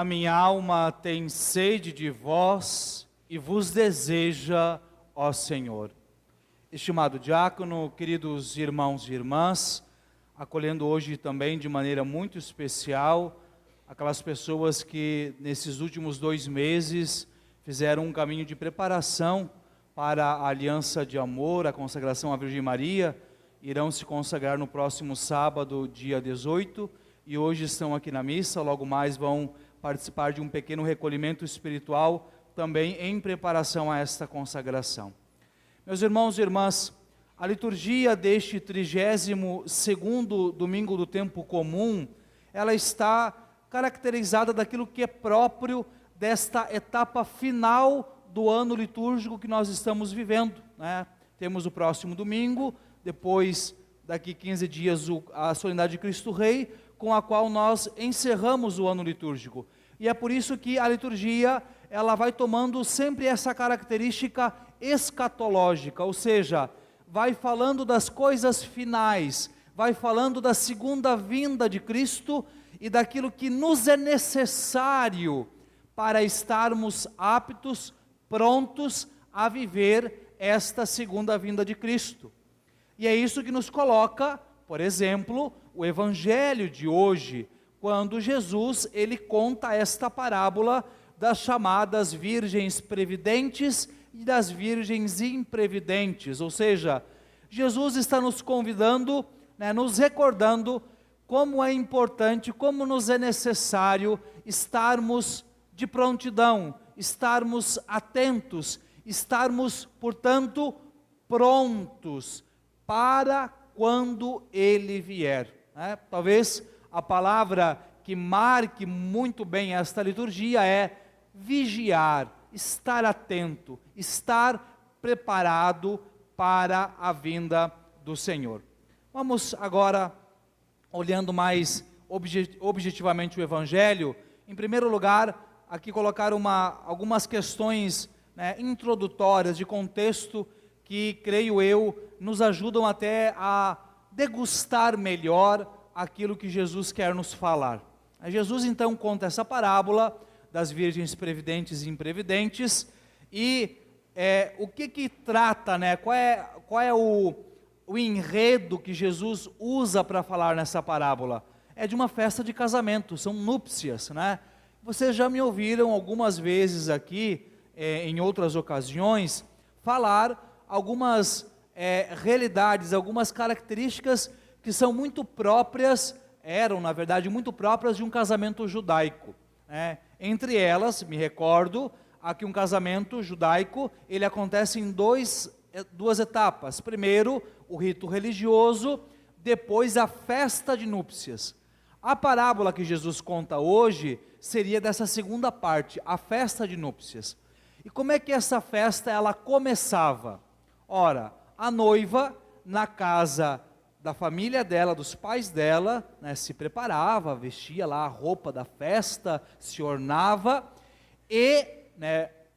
A minha alma tem sede de vós e vos deseja, ó Senhor. Estimado diácono, queridos irmãos e irmãs, acolhendo hoje também de maneira muito especial aquelas pessoas que nesses últimos 2 meses fizeram um caminho de preparação para a aliança de amor, a consagração à Virgem Maria, irão se consagrar no próximo sábado, dia 18, e hoje estão aqui na missa, logo mais vão participar de um pequeno recolhimento espiritual, também em preparação a esta consagração. Meus irmãos e irmãs, a liturgia deste 32º domingo do tempo comum, ela está caracterizada daquilo que é próprio desta etapa final do ano litúrgico que nós estamos vivendo, né? Temos o próximo domingo, depois daqui 15 dias a solenidade de Cristo Rei, com a qual nós encerramos o ano litúrgico. E é por isso que a liturgia, ela vai tomando sempre essa característica escatológica, ou seja, vai falando das coisas finais, vai falando da segunda vinda de Cristo e daquilo que nos é necessário para estarmos aptos, prontos a viver esta segunda vinda de Cristo. E é isso que nos coloca, por exemplo, o evangelho de hoje, quando Jesus, ele conta esta parábola das chamadas virgens previdentes e das virgens imprevidentes, ou seja, Jesus está nos convidando, nos recordando como é importante, como nos é necessário estarmos de prontidão, estarmos atentos, estarmos, portanto, prontos para quando Ele vier. Talvez a palavra que marque muito bem esta liturgia é vigiar, estar atento, estar preparado para a vinda do Senhor. Vamos agora, olhando mais objetivamente o Evangelho, em primeiro lugar, aqui colocar algumas questões introdutórias de contexto que, creio eu, nos ajudam até a degustar melhor aquilo que Jesus quer nos falar. Jesus então conta essa parábola das virgens previdentes e imprevidentes e o que trata, qual é o enredo que Jesus usa para falar nessa parábola? É de uma festa de casamento, são núpcias, Vocês já me ouviram algumas vezes aqui, em outras ocasiões, falar algumas realidades, algumas características que são muito próprias, eram na verdade muito próprias de um casamento judaico. Entre elas, me recordo, aqui um casamento judaico, ele acontece em duas etapas. Primeiro, o rito religioso, depois a festa de núpcias. A parábola que Jesus conta hoje seria dessa segunda parte, a festa de núpcias. E como é que essa festa ela começava? Ora, a noiva, na casa da família dela, dos pais dela, se preparava, vestia lá a roupa da festa, se ornava, e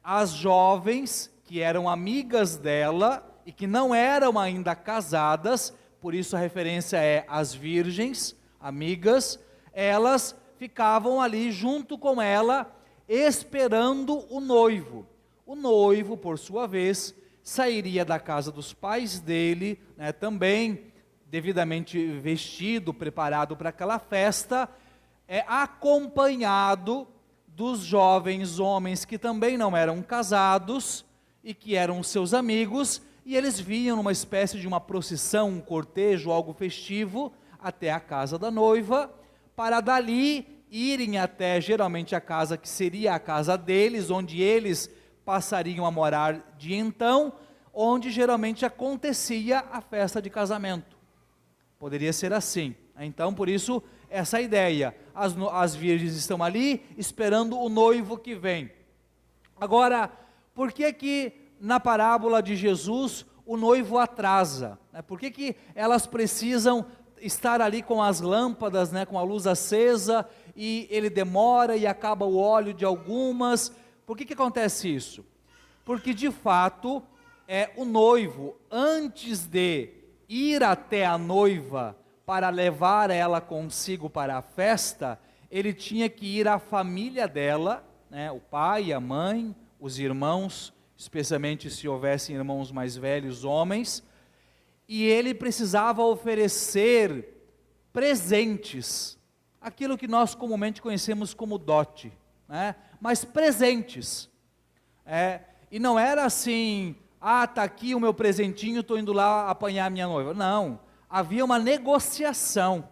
as jovens, que eram amigas dela, e que não eram ainda casadas, por isso a referência é as virgens, amigas, elas ficavam ali junto com ela, esperando o noivo. O noivo, por sua vez, sairia da casa dos pais dele, também devidamente vestido, preparado para aquela festa, acompanhado dos jovens homens que também não eram casados e que eram seus amigos, e eles vinham numa espécie de uma procissão, um cortejo, algo festivo, até a casa da noiva, para dali irem até geralmente a casa que seria a casa deles, onde eles passariam a morar de então, onde geralmente acontecia a festa de casamento. Poderia ser assim. Então, por isso, essa ideia. As virgens estão ali, esperando o noivo que vem. Agora, por que na parábola de Jesus, o noivo atrasa? Por que elas precisam estar ali com as lâmpadas, com a luz acesa, e ele demora e acaba o óleo de algumas? Por que acontece isso? Porque, de fato, o noivo, antes de ir até a noiva para levar ela consigo para a festa, ele tinha que ir à família dela, né, o pai, a mãe, os irmãos, especialmente se houvessem irmãos mais velhos, homens, e ele precisava oferecer presentes, aquilo que nós comumente conhecemos como dote, né, mas presentes, e não era assim, está aqui o meu presentinho, estou indo lá apanhar a minha noiva, não, havia uma negociação,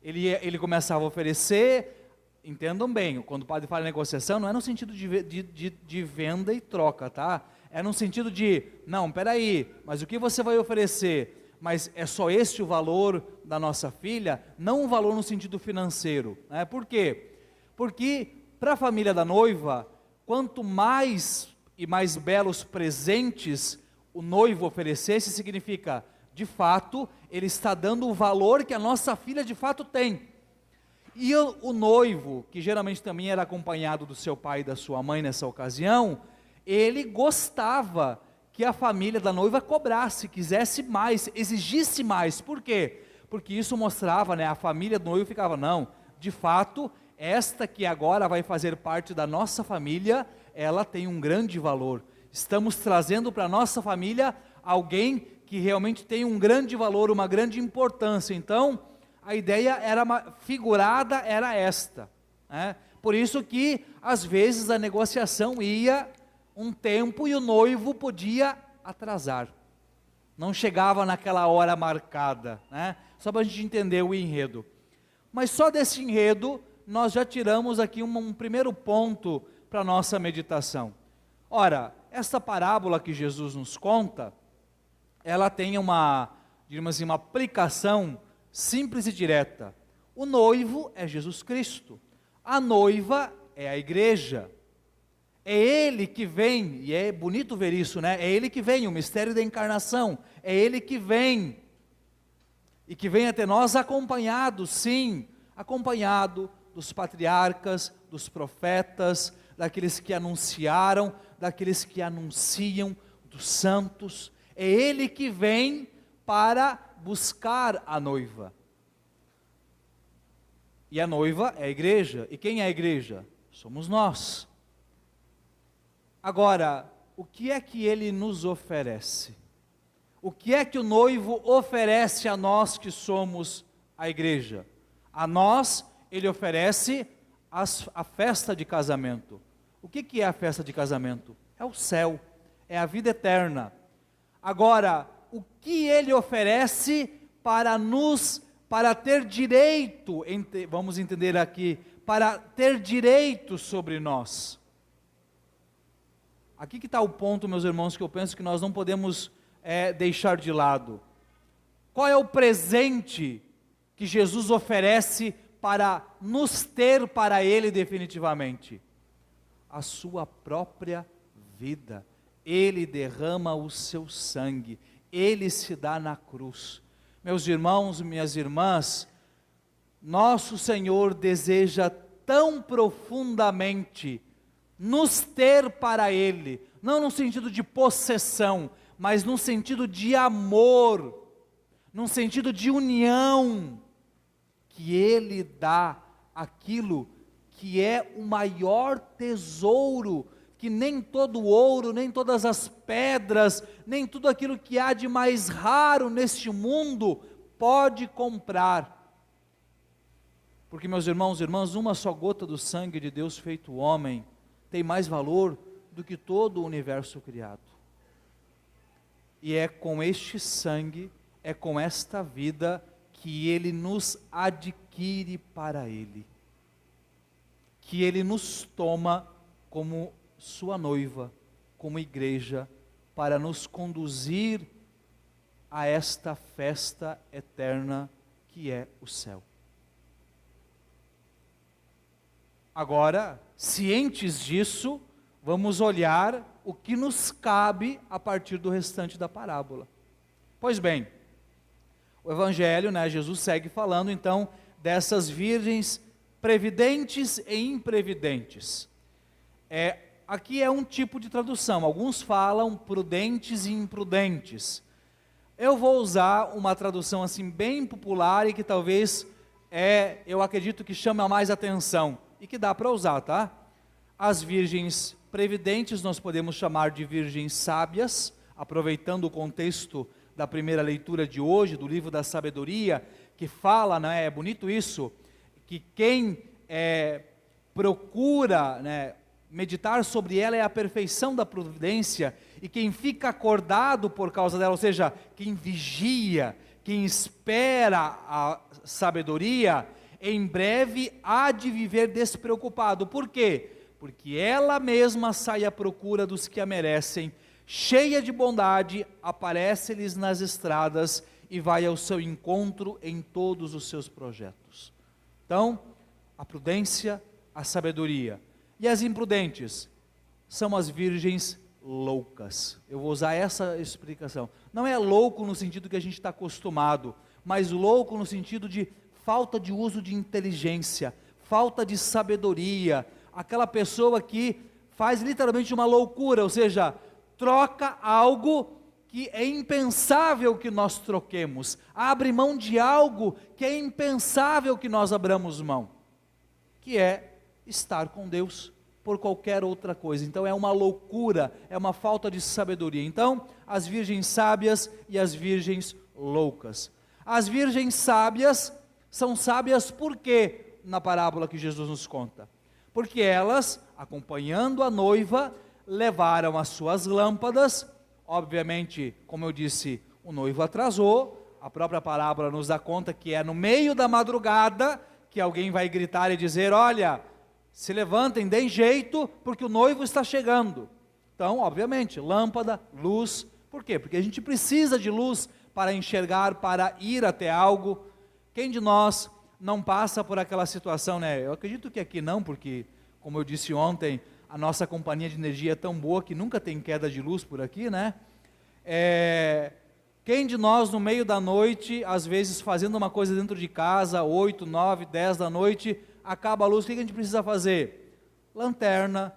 ele começava a oferecer, entendam bem, quando o padre fala em negociação, não é no sentido de venda e troca, tá? É no sentido de, não, peraí, mas o que você vai oferecer? Mas é só este o valor da nossa filha? Não o valor no sentido financeiro, né? Por quê? Porque para a família da noiva, quanto mais e mais belos presentes o noivo oferecesse, significa, de fato, ele está dando o valor que a nossa filha de fato tem. E o noivo, que geralmente também era acompanhado do seu pai e da sua mãe nessa ocasião, ele gostava que a família da noiva cobrasse, quisesse mais, exigisse mais. Por quê? Porque isso mostrava, né, a família do noivo ficava, não, de fato, esta que agora vai fazer parte da nossa família, ela tem um grande valor. Estamos trazendo para a nossa família alguém que realmente tem um grande valor, uma grande importância. Então, a ideia figurada era esta, né? Por isso que, às vezes, a negociação ia um tempo e o noivo podia atrasar. Não chegava naquela hora marcada, né? Só para a gente entender o enredo. Mas só desse enredo, nós já tiramos aqui um primeiro ponto para a nossa meditação. Ora, essa parábola que Jesus nos conta, ela tem digamos assim, uma aplicação simples e direta. O noivo é Jesus Cristo, a noiva é a igreja, é Ele que vem, e é bonito ver isso, né? É Ele que vem, o mistério da encarnação, é Ele que vem, e que vem até nós acompanhado, sim, acompanhado dos patriarcas, dos profetas, daqueles que anunciaram, daqueles que anunciam, dos santos. É Ele que vem para buscar a noiva. E a noiva é a igreja. E quem é a igreja? Somos nós. Agora, o que é que Ele nos oferece? O que é que o noivo oferece a nós que somos a igreja? A nós, Ele oferece a festa de casamento. O que é a festa de casamento? É o céu, é a vida eterna. Agora, o que Ele oferece para ter direito, vamos entender aqui, para ter direito sobre nós? Aqui que está o ponto, meus irmãos, que eu penso que nós não podemos deixar de lado. Qual é o presente que Jesus oferece para nos ter para Ele definitivamente? A sua própria vida. Ele derrama o seu sangue, Ele se dá na cruz. Meus irmãos, minhas irmãs, nosso Senhor deseja tão profundamente nos ter para Ele, não no sentido de possessão, mas no sentido de amor, no sentido de união, que Ele dá aquilo que é o maior tesouro, que nem todo o ouro, nem todas as pedras, nem tudo aquilo que há de mais raro neste mundo pode comprar. Porque, meus irmãos e irmãs, uma só gota do sangue de Deus feito homem tem mais valor do que todo o universo criado. E é com este sangue, é com esta vida que Ele nos adquire para Ele, que Ele nos toma como sua noiva, como igreja, para nos conduzir a esta festa eterna que é o céu. Agora, cientes disso, vamos olhar o que nos cabe a partir do restante da parábola. Pois bem, o Evangelho, Jesus segue falando então dessas virgens previdentes e imprevidentes. Aqui é um tipo de tradução, alguns falam prudentes e imprudentes. Eu vou usar uma tradução assim bem popular e que talvez eu acredito que chama mais atenção e que dá para usar, tá? As virgens previdentes nós podemos chamar de virgens sábias, aproveitando o contexto da primeira leitura de hoje, do livro da sabedoria, que fala, né, é bonito isso, que quem procura, né, meditar sobre ela é a perfeição da prudência, e quem fica acordado por causa dela, ou seja, quem vigia, quem espera a sabedoria, em breve há de viver despreocupado. Por quê? Porque ela mesma sai à procura dos que a merecem, cheia de bondade, aparece-lhes nas estradas e vai ao seu encontro em todos os seus projetos. Então, a prudência, a sabedoria. E as imprudentes são as virgens loucas. Eu vou usar essa explicação. Não é louco no sentido que a gente está acostumado, mas louco no sentido de falta de uso de inteligência, falta de sabedoria, aquela pessoa que faz literalmente uma loucura, ou seja, troca algo que é impensável que nós troquemos, abre mão de algo que é impensável que nós abramos mão, que é estar com Deus por qualquer outra coisa. Então é uma loucura, é uma falta de sabedoria. Então, as virgens sábias e as virgens loucas. As virgens sábias são sábias por quê? Na parábola que Jesus nos conta. Porque elas, acompanhando a noiva, levaram as suas lâmpadas. Obviamente, como eu disse, o noivo atrasou. A própria parábola nos dá conta que é no meio da madrugada que alguém vai gritar e dizer: olha, se levantem, deem jeito, porque o noivo está chegando. Então, obviamente, lâmpada, luz. Por quê? Porque a gente precisa de luz para enxergar, para ir até algo. Quem de nós não passa por aquela situação, né? Eu acredito que aqui não, porque, como eu disse ontem, a nossa companhia de energia é tão boa que nunca tem queda de luz por aqui, né? Quem de nós, no meio da noite, às vezes fazendo uma coisa dentro de casa, 8, 9, 10 da noite, acaba a luz, o que a gente precisa fazer? Lanterna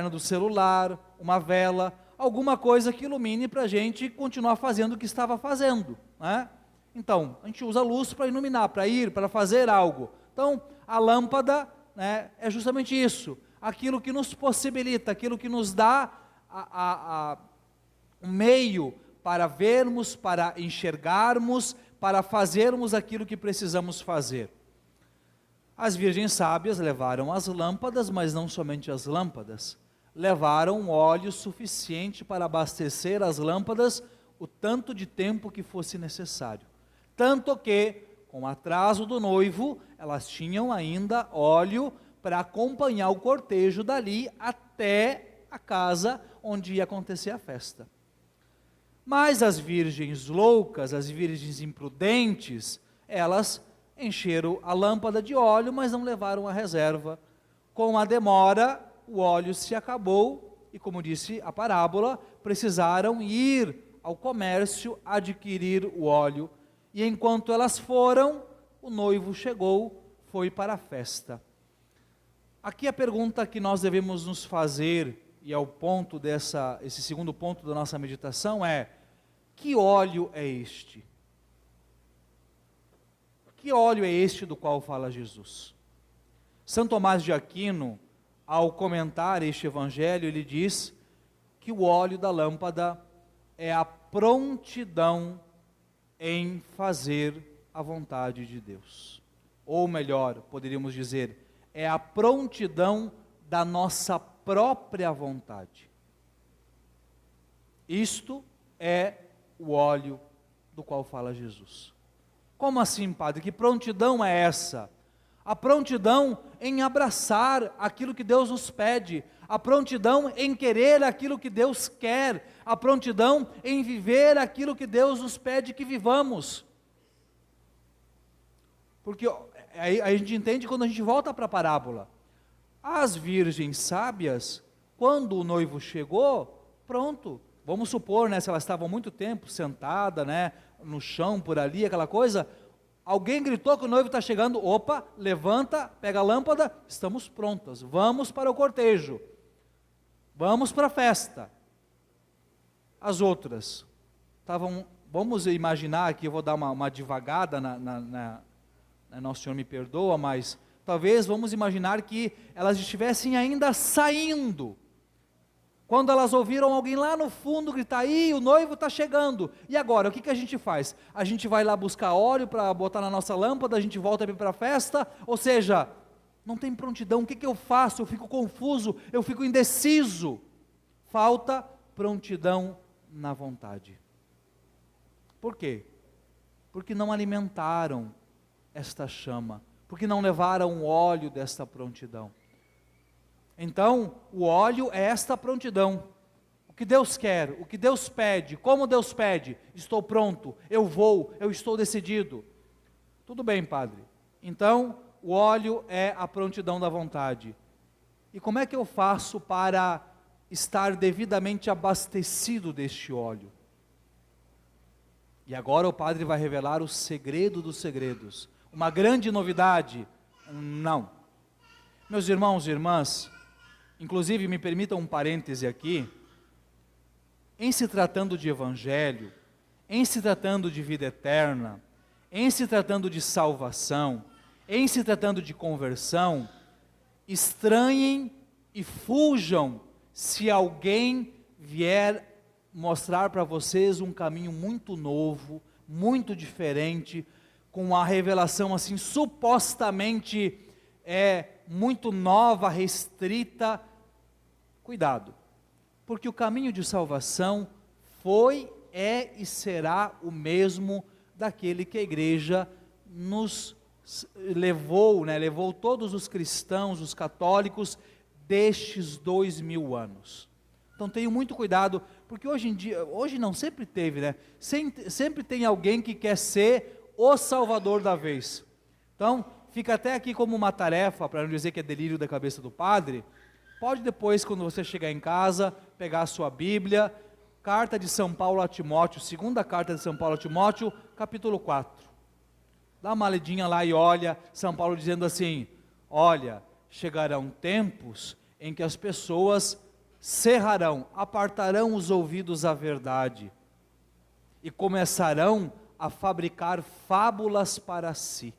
do celular, uma vela, alguma coisa que ilumine para a gente continuar fazendo o que estava fazendo, né? Então, a gente usa a luz para iluminar, para ir, para fazer algo. Então, a lâmpada, né, é justamente isso, aquilo que nos possibilita, aquilo que nos dá um meio para vermos, para enxergarmos, para fazermos aquilo que precisamos fazer. As virgens sábias levaram as lâmpadas, mas não somente as lâmpadas, levaram óleo suficiente para abastecer as lâmpadas o tanto de tempo que fosse necessário. Tanto que, com o atraso do noivo, elas tinham ainda óleo para acompanhar o cortejo dali até a casa onde ia acontecer a festa. Mas as virgens loucas, as virgens imprudentes, elas encheram a lâmpada de óleo, mas não levaram a reserva. Com a demora, o óleo se acabou e, como disse a parábola, precisaram ir ao comércio adquirir o óleo. E enquanto elas foram, o noivo chegou, foi para a festa. Aqui a pergunta que nós devemos nos fazer, e é o ponto esse segundo ponto da nossa meditação, é: que óleo é este? Que óleo é este do qual fala Jesus? São Tomás de Aquino, ao comentar este evangelho, ele diz que o óleo da lâmpada é a prontidão em fazer a vontade de Deus. Ou melhor, poderíamos dizer, é a prontidão da nossa própria vontade. Isto é o óleo do qual fala Jesus. Como assim, Padre? Que prontidão é essa? A prontidão em abraçar aquilo que Deus nos pede, a prontidão em querer aquilo que Deus quer, a prontidão em viver aquilo que Deus nos pede que vivamos. Porque aí a gente entende quando a gente volta para a parábola. As virgens sábias, quando o noivo chegou, pronto, vamos supor, né, se elas estavam muito tempo sentadas, né, no chão por ali, aquela coisa, alguém gritou que o noivo está chegando, opa, levanta, pega a lâmpada, estamos prontas, vamos para o cortejo, vamos para a festa. As outras estavam, vamos imaginar aqui, eu vou dar uma divagada Nosso Senhor me perdoa, mas talvez vamos imaginar que elas estivessem ainda saindo, quando elas ouviram alguém lá no fundo gritar: "Ih, o noivo está chegando", e agora, o que a gente faz? A gente vai lá buscar óleo para botar na nossa lâmpada, a gente volta para a festa, ou seja, não tem prontidão. O que eu faço? Eu fico confuso, eu fico indeciso, falta prontidão na vontade. Por quê? Porque não alimentaram esta chama, porque não levaram o óleo desta prontidão. Então, o óleo é esta prontidão. O que Deus quer, o que Deus pede, como Deus pede: estou pronto, eu vou, eu estou decidido. Tudo bem, Padre. Então, o óleo é a prontidão da vontade. E como é que eu faço para estar devidamente abastecido deste óleo? E agora o Padre vai revelar o segredo dos segredos. Uma grande novidade? Não. Meus irmãos e irmãs, inclusive me permitam um parêntese aqui, em se tratando de evangelho, em se tratando de vida eterna, em se tratando de salvação, em se tratando de conversão, estranhem e fujam se alguém vier mostrar para vocês um caminho muito novo, muito diferente, com uma revelação assim supostamente muito nova, restrita. Cuidado, porque o caminho de salvação foi, é e será o mesmo daquele que a igreja nos levou, levou todos os cristãos, os católicos, destes 2000 anos. Então tenham muito cuidado, porque hoje em dia, hoje não, sempre teve, sempre tem alguém que quer ser o salvador da vez. Então, fica até aqui como uma tarefa, para não dizer que é delírio da cabeça do padre. Pode depois, quando você chegar em casa, pegar a sua Bíblia, carta de São Paulo a Timóteo, segunda carta de São Paulo a Timóteo, capítulo 4. Dá uma lidinha lá e olha, São Paulo dizendo assim: olha, chegarão tempos em que as pessoas cerrarão, apartarão os ouvidos à verdade, e começarão a fabricar fábulas para si.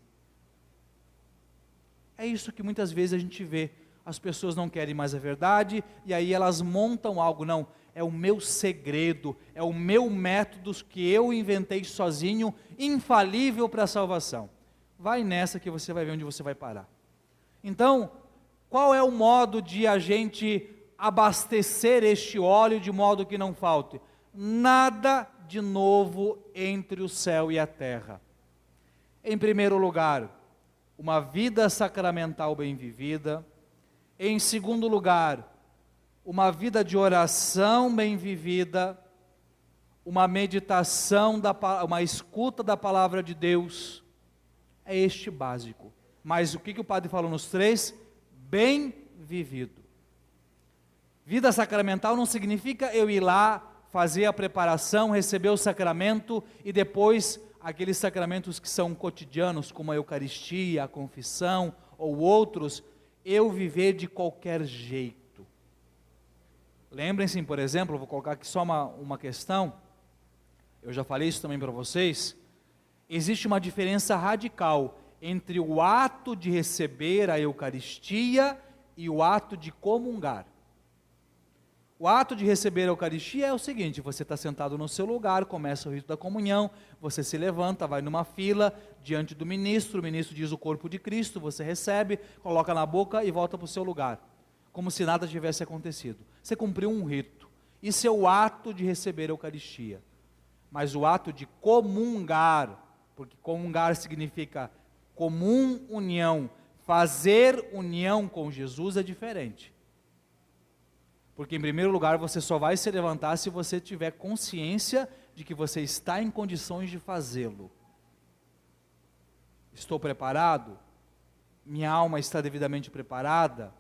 É isso que muitas vezes a gente vê. As pessoas não querem mais a verdade, e aí elas montam algo. Não, é o meu segredo, é o meu método que eu inventei sozinho, infalível para a salvação. Vai nessa que você vai ver onde você vai parar. Então, qual é o modo de a gente abastecer este óleo de modo que não falte? Nada de novo entre o céu e a terra. Em primeiro lugar, uma vida sacramental bem vivida. Em segundo lugar, uma vida de oração bem vivida, uma meditação, uma escuta da palavra de Deus. É este básico. Mas o que o padre falou nos três? Bem vivido. Vida sacramental não significa eu ir lá, fazer a preparação, receber o sacramento e depois aqueles sacramentos que são cotidianos, como a Eucaristia, a confissão ou outros, eu viver de qualquer jeito. Lembrem-se, por exemplo, vou colocar aqui só uma questão, eu já falei isso também para vocês, existe uma diferença radical entre o ato de receber a Eucaristia e o ato de comungar. O ato de receber a Eucaristia é o seguinte: você está sentado no seu lugar, começa o rito da comunhão, você se levanta, vai numa fila, diante do ministro, o ministro diz o corpo de Cristo, você recebe, coloca na boca e volta para o seu lugar, como se nada tivesse acontecido. Você cumpriu um rito, isso é o ato de receber a Eucaristia. Mas o ato de comungar, porque comungar significa comum união, fazer união com Jesus é diferente. Porque em primeiro lugar você só vai se levantar se você tiver consciência de que você está em condições de fazê-lo. Estou preparado? Minha alma está devidamente preparada?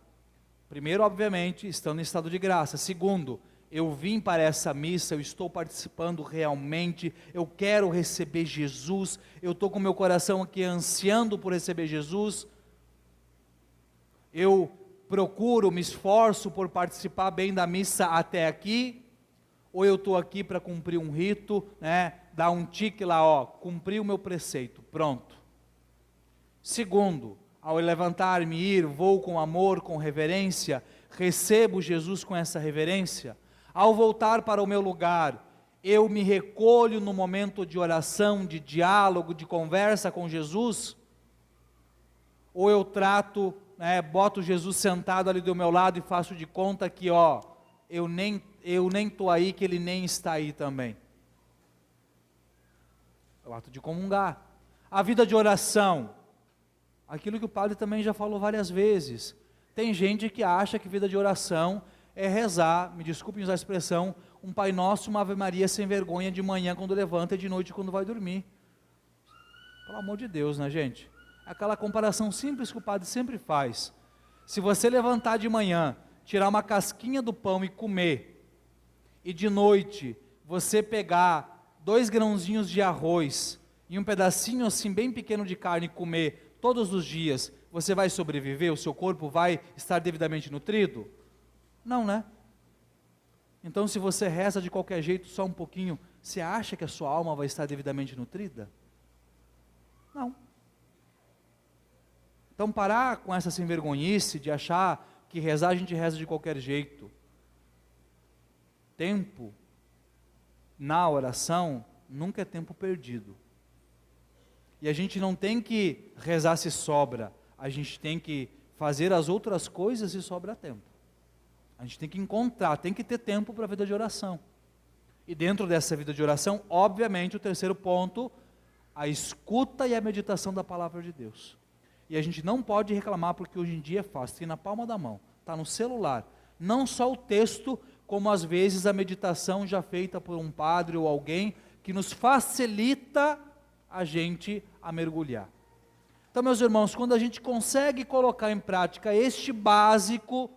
Primeiro, obviamente, estando em estado de graça. Segundo, eu vim para essa missa, eu estou participando realmente, eu quero receber Jesus, eu estou com meu coração aqui ansiando por receber Jesus. Eu procuro, me esforço por participar bem da missa até aqui, ou eu estou aqui para cumprir um rito, dar um tique lá, cumpri o meu preceito, pronto. Segundo, ao levantar-me e ir, vou com amor, com reverência, recebo Jesus com essa reverência. Ao voltar para o meu lugar, eu me recolho no momento de oração, de diálogo, de conversa com Jesus, ou eu trato, boto Jesus sentado ali do meu lado e faço de conta que, eu nem estou aí, que ele nem está aí também. É o ato de comungar. A vida de oração, aquilo que o padre também já falou várias vezes. Tem gente que acha que vida de oração é rezar, me desculpem usar a expressão, um Pai Nosso, uma Ave Maria sem vergonha de manhã quando levanta e de noite quando vai dormir. Pelo amor de Deus, né, gente? Aquela comparação simples que o padre sempre faz. Se você levantar de manhã, tirar uma casquinha do pão e comer, e de noite você pegar 2 grãozinhos de arroz e um pedacinho assim bem pequeno de carne e comer todos os dias, você vai sobreviver? O seu corpo vai estar devidamente nutrido? Não, né? Então, se você reza de qualquer jeito, só um pouquinho, você acha que a sua alma vai estar devidamente nutrida? Não. Então, parar com essa sem-vergonhice de achar que rezar a gente reza de qualquer jeito. Tempo na oração nunca é tempo perdido. E a gente não tem que rezar se sobra, a gente tem que fazer as outras coisas se sobra tempo. A gente tem que encontrar, tem que ter tempo para a vida de oração. E dentro dessa vida de oração, obviamente, o terceiro ponto, a escuta e a meditação da palavra de Deus. E a gente não pode reclamar, porque hoje em dia é fácil, tem na palma da mão, está no celular. Não só o texto, como às vezes a meditação já feita por um padre ou alguém, que nos facilita a gente a mergulhar. Então, meus irmãos, quando a gente consegue colocar em prática este básico,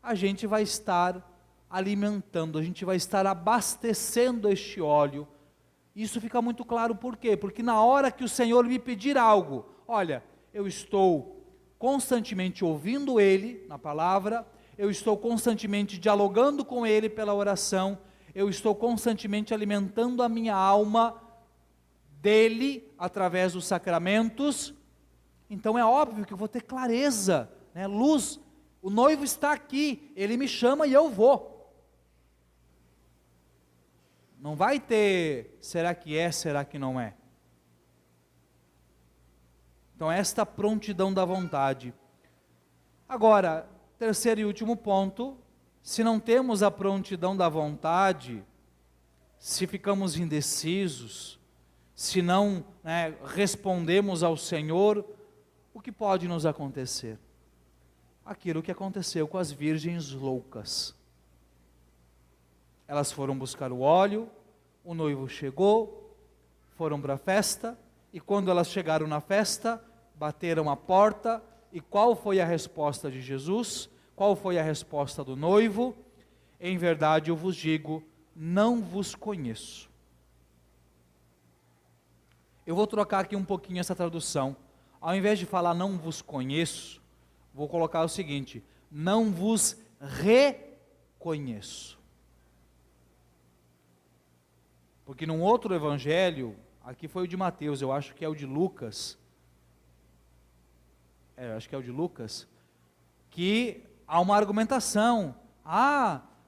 a gente vai estar alimentando, a gente vai estar abastecendo este óleo. Isso fica muito claro por quê? Porque na hora que o Senhor me pedir algo, olha, eu estou constantemente ouvindo Ele na palavra, eu estou constantemente dialogando com Ele pela oração, eu estou constantemente alimentando a minha alma dEle através dos sacramentos, então é óbvio que eu vou ter clareza, luz. O noivo está aqui, ele me chama e eu vou. Não vai ter, será que é, será que não é? Então, esta prontidão da vontade. Agora, terceiro e último ponto, se não temos a prontidão da vontade, se ficamos indecisos, se não respondemos ao Senhor, o que pode nos acontecer? Aquilo que aconteceu com as virgens loucas. Elas foram buscar o óleo, o noivo chegou, foram para a festa, e quando elas chegaram na festa, bateram a porta, e qual foi a resposta de Jesus? Qual foi a resposta do noivo? Em verdade eu vos digo, não vos conheço. Eu vou trocar aqui um pouquinho essa tradução. Ao invés de falar não vos conheço, vou colocar o seguinte: não vos reconheço. Porque num outro evangelho, aqui foi o de Mateus, eu acho que é o de Lucas, que há uma argumentação: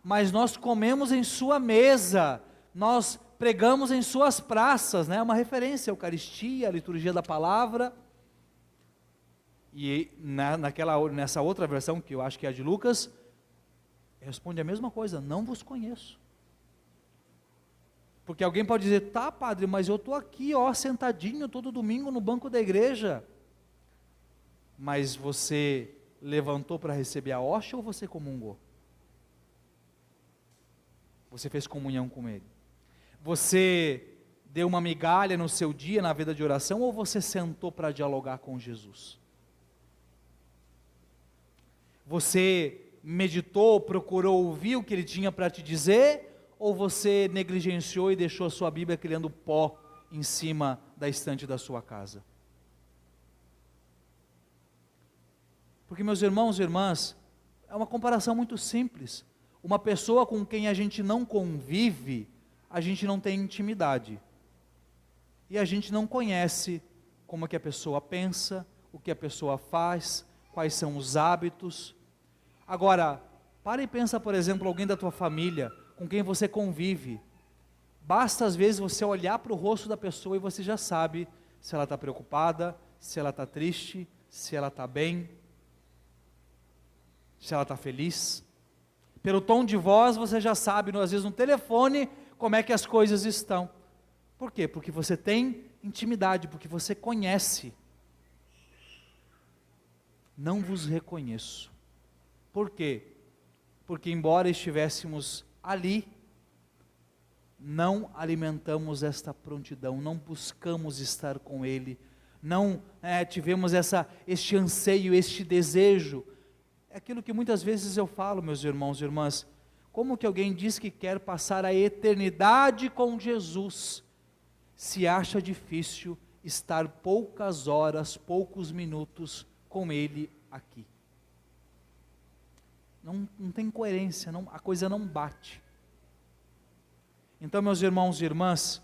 mas nós comemos em sua mesa, nós pregamos em suas praças, uma referência à Eucaristia, à liturgia da palavra. E nessa outra versão, que eu acho que é a de Lucas, responde a mesma coisa: não vos conheço. Porque alguém pode dizer: tá, padre, mas eu estou aqui, sentadinho todo domingo no banco da igreja. Mas você levantou para receber a hóstia ou você comungou? Você fez comunhão com Ele? Você deu uma migalha no seu dia, na vida de oração, ou você sentou para dialogar com Jesus? Você meditou, procurou ouvir o que Ele tinha para te dizer, ou você negligenciou e deixou a sua Bíblia criando pó em cima da estante da sua casa? Porque, meus irmãos e irmãs, é uma comparação muito simples. Uma pessoa com quem a gente não convive, a gente não tem intimidade. E a gente não conhece como é que a pessoa pensa, o que a pessoa faz, quais são os hábitos. Agora, para e pensa, por exemplo, alguém da tua família, com quem você convive. Basta às vezes você olhar para o rosto da pessoa e você já sabe se ela está preocupada, se ela está triste, se ela está bem, se ela está feliz. Pelo tom de voz você já sabe, às vezes no telefone, como é que as coisas estão. Por quê? Porque você tem intimidade, porque você conhece. Não vos reconheço. Por quê? Porque embora estivéssemos ali, não alimentamos esta prontidão, não buscamos estar com Ele, não tivemos este anseio, este desejo. É aquilo que muitas vezes eu falo, meus irmãos e irmãs, como que alguém diz que quer passar a eternidade com Jesus, se acha difícil estar poucas horas, poucos minutos com Ele aqui? Não tem coerência, a coisa não bate. Então, meus irmãos e irmãs,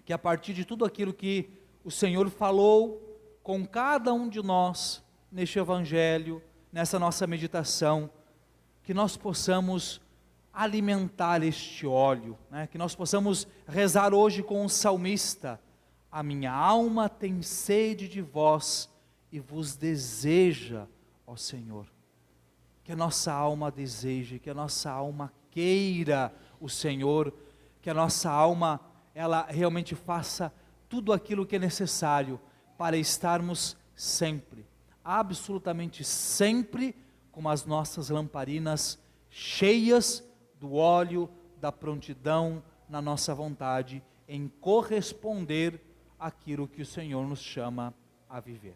que a partir de tudo aquilo que o Senhor falou com cada um de nós, neste Evangelho, nessa nossa meditação, que nós possamos alimentar este óleo, que nós possamos rezar hoje com o salmista: a minha alma tem sede de vós e vos deseja, ó Senhor. Que a nossa alma deseje, que a nossa alma queira o Senhor, que a nossa alma, ela realmente faça tudo aquilo que é necessário para estarmos sempre, absolutamente sempre, com as nossas lamparinas cheias do óleo da prontidão na nossa vontade, em corresponder àquilo que o Senhor nos chama a viver.